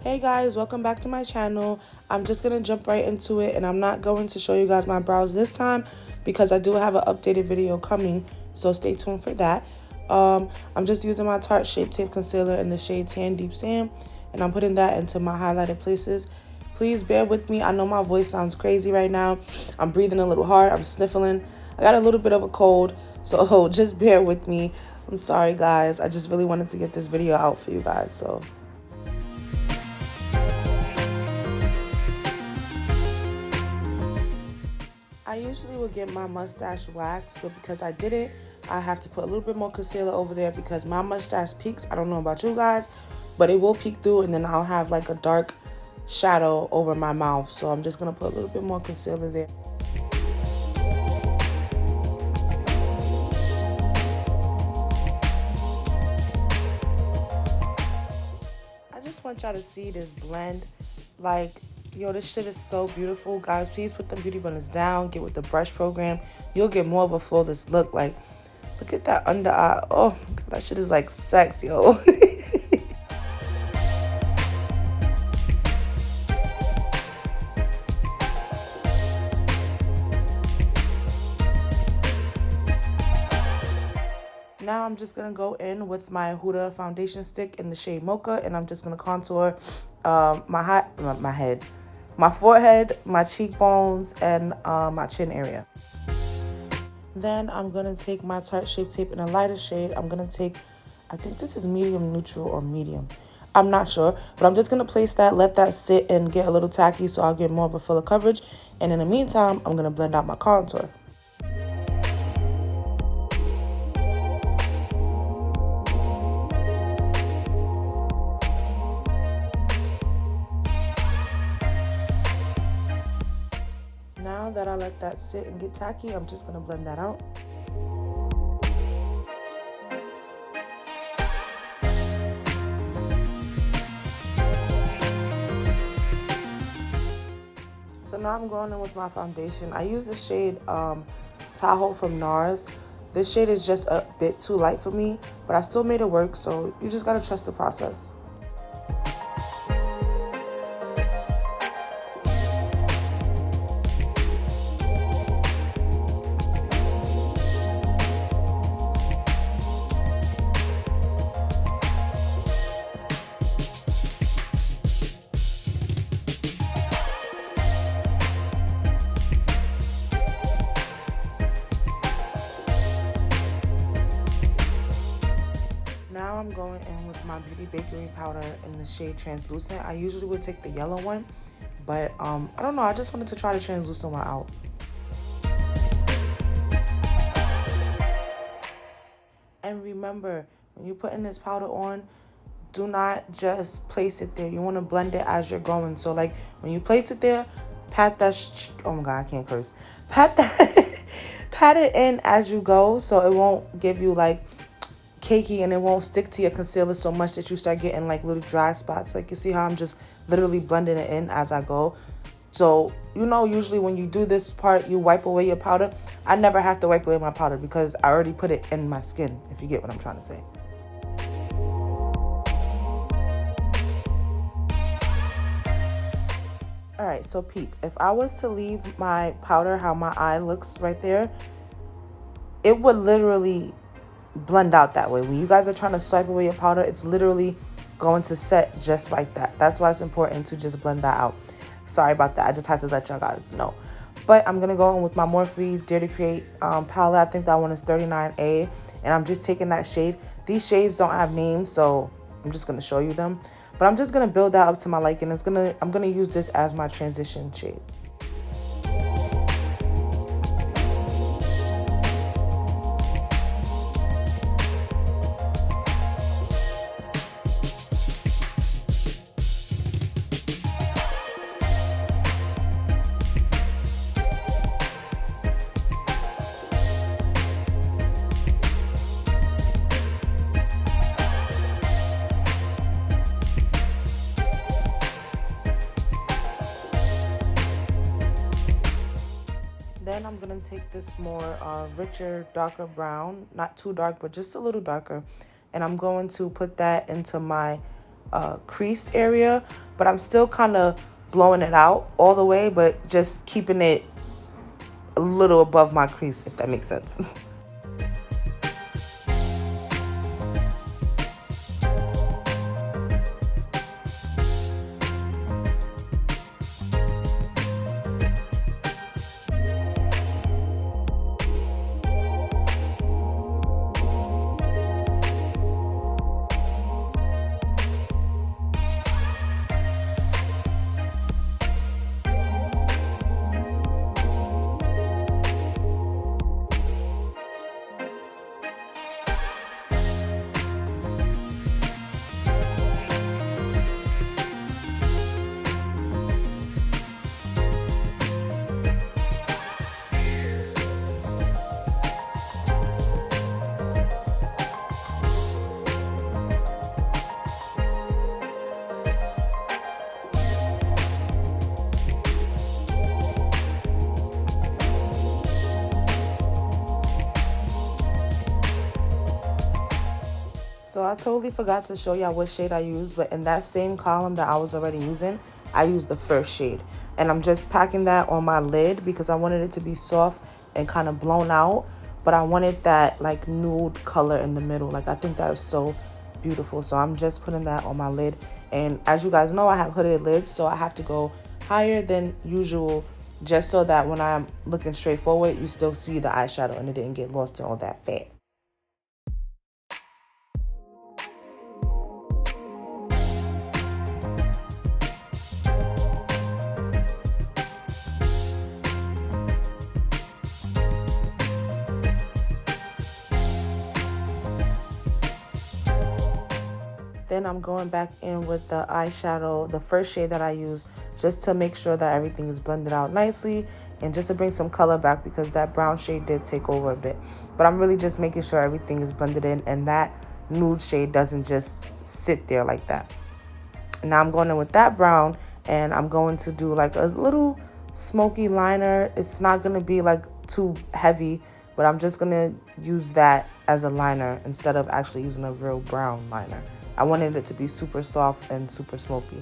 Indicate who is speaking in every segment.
Speaker 1: Hey guys, welcome back to my channel. I'm just gonna jump right into it, and I'm not going to show you guys my brows this time because I do have an updated video coming, so stay tuned for that. I'm just using my Tarte Shape Tape Concealer in the shade Tan Deep Sand, and I'm putting that into my highlighted places. Please bear with me. I know my voice sounds crazy right now. I'm breathing a little hard. I'm sniffling. I got a little bit of a cold, so just bear with me. I'm sorry, guys. I just really wanted to get this video out for you guys, so... I usually would get my mustache waxed, but because I didn't, I have to put a little bit more concealer over there because my mustache peaks. I don't know about you guys, but it will peek through, and then I'll have like a dark shadow over my mouth. So I'm just going to put a little bit more concealer there. I just want y'all to see this blend. Like, yo, this shit is so beautiful. Guys, please put the beauty blenders down. Get with the brush program. You'll get more of a flawless look. Like, look at that under eye. Oh, that shit is like sex, yo. Now I'm just going to go in with my Huda foundation stick in the shade Mocha, and I'm just going to contour my head, my forehead, my cheekbones, and my chin area. Then I'm going to take my Tarte Shape Tape in a lighter shade. I'm going to take, I think this is medium neutral or medium. I'm not sure, but I'm just going to place that, let that sit and get a little tacky so I'll get more of a fuller coverage. And in the meantime, I'm going to blend out my contour. Now that I let that sit and get tacky, I'm just going to blend that out. So now I'm going in with my foundation. I use the shade Tahoe from Nars. This shade is just a bit too light for me, but I still made it work, so you just got to trust the process. Now I'm going in with my Beauty Bakery powder in the shade Translucent. I usually would take the yellow one, but I don't know. I just wanted to try the translucent one out. And remember, when you're putting this powder on, do not just place it there. You want to blend it as you're going. So like when you place it there, pat that, oh my God, I can't curse. Pat that, pat it in as you go so it won't give you like cakey, and it won't stick to your concealer so much that you start getting like little dry spots. Like you see how I'm just literally blending it in as I go. So you know, usually when you do this part, you wipe away your powder. I never have to wipe away my powder because I already put it in my skin, if you get what I'm trying to say. Alright, so peep, if I was to leave my powder how my eye looks right there, it would literally blend out that way. When you guys are trying to swipe away your powder, it's literally going to set just like that. That's why it's important to just blend that out. Sorry about that. I just had to let y'all guys know. But I'm going to go in with my Morhpe Dare to Create palette. I think that one is 39A. And I'm just taking that shade. These shades don't have names, so I'm just going to show you them. But I'm just going to build that up to my liking. I'm going to use this as my transition shade. Then I'm going to take this more richer, darker brown. Not too dark, but just a little darker. And I'm going to put that into my crease area, but I'm still kind of blowing it out all the way, but just keeping it a little above my crease, if that makes sense. So I totally forgot to show y'all what shade I used, but in that same column that I was already using, I used the first shade. And I'm just packing that on my lid because I wanted it to be soft and kind of blown out, but I wanted that like nude color in the middle. Like, I think that is so beautiful. So I'm just putting that on my lid. And as you guys know, I have hooded lids, so I have to go higher than usual just so that when I'm looking straight forward, you still see the eyeshadow and it didn't get lost in all that fat. Then I'm going back in with the eyeshadow, the first shade that I used, just to make sure that everything is blended out nicely and just to bring some color back because that brown shade did take over a bit. But I'm really just making sure everything is blended in and that nude shade doesn't just sit there like that. Now I'm going in with that brown and I'm going to do like a little smoky liner. It's not going to be like too heavy, but I'm just going to use that as a liner instead of actually using a real brown liner. I wanted it to be super soft and super smoky.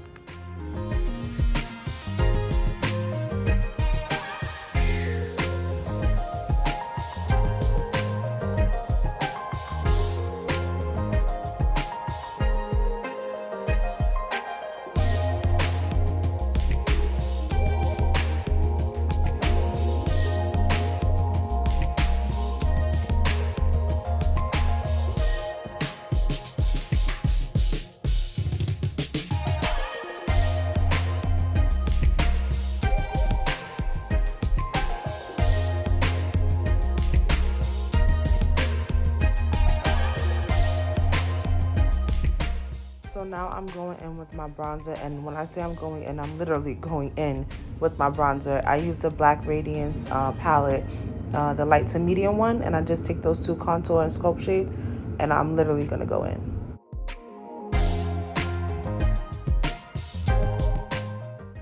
Speaker 1: So now I'm going in with my bronzer, and when I say I'm going in, I'm literally going in with my bronzer. I use the black Radiance palette, the light to medium one, and I just take those two contour and sculpt shades, and I'm literally gonna go in.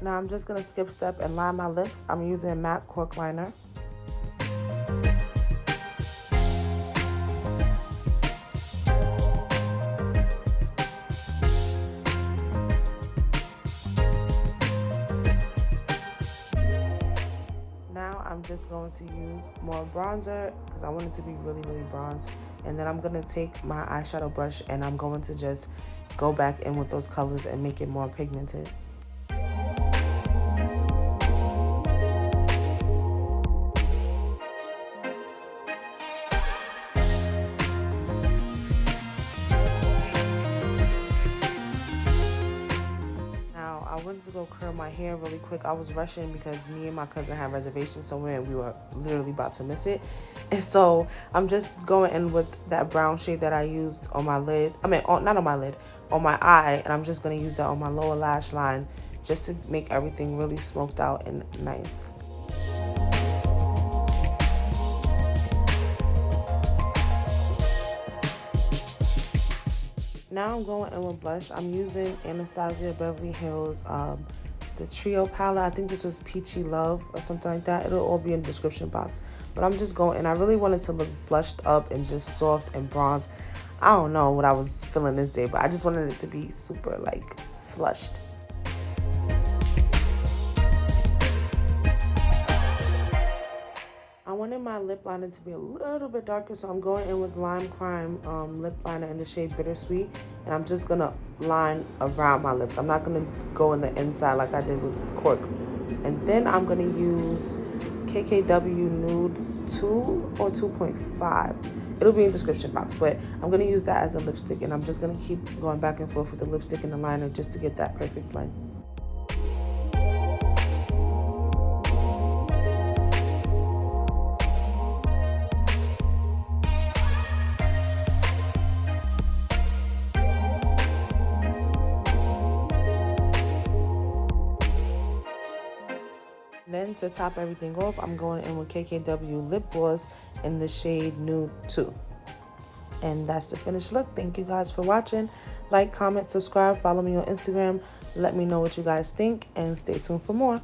Speaker 1: Now I'm just gonna skip step and line my lips. I'm using matte Cork liner. I'm just going to use more bronzer because I want it to be really, really bronze. And then I'm going to take my eyeshadow brush and I'm going to just go back in with those colors and make it more pigmented. I went to go curl my hair really quick. I was rushing because me and my cousin had reservations somewhere and we were literally about to miss it. And so I'm just going in with that brown shade that I used on my lid. Not on my lid, on my eye. And I'm just going to use that on my lower lash line just to make everything really smoked out and nice. Now I'm going in with blush. I'm using Anastasia Beverly Hills, the Trio palette. I think this was Peachy Love or something like that. It'll all be in the description box. But I'm just going, and I really wanted to look blushed up and just soft and bronze. I don't know what I was feeling this day, but I just wanted it to be super like flushed. I wanted my lip liner to be a little bit darker, so I'm going in with Lime Crime lip liner in the shade Bittersweet, and I'm just gonna line around my lips. I'm not gonna go in the inside like I did with Cork. And then I'm gonna use KKW Nude 2 or 2.5. It'll be in the description box, but I'm gonna use that as a lipstick, and I'm just gonna keep going back and forth with the lipstick and the liner just to get that perfect blend. Then to top everything off, I'm going in with KKW Lip Gloss in the shade Nude 2. And that's the finished look. Thank you guys for watching. Like, comment, subscribe, follow me on Instagram. Let me know what you guys think, and stay tuned for more.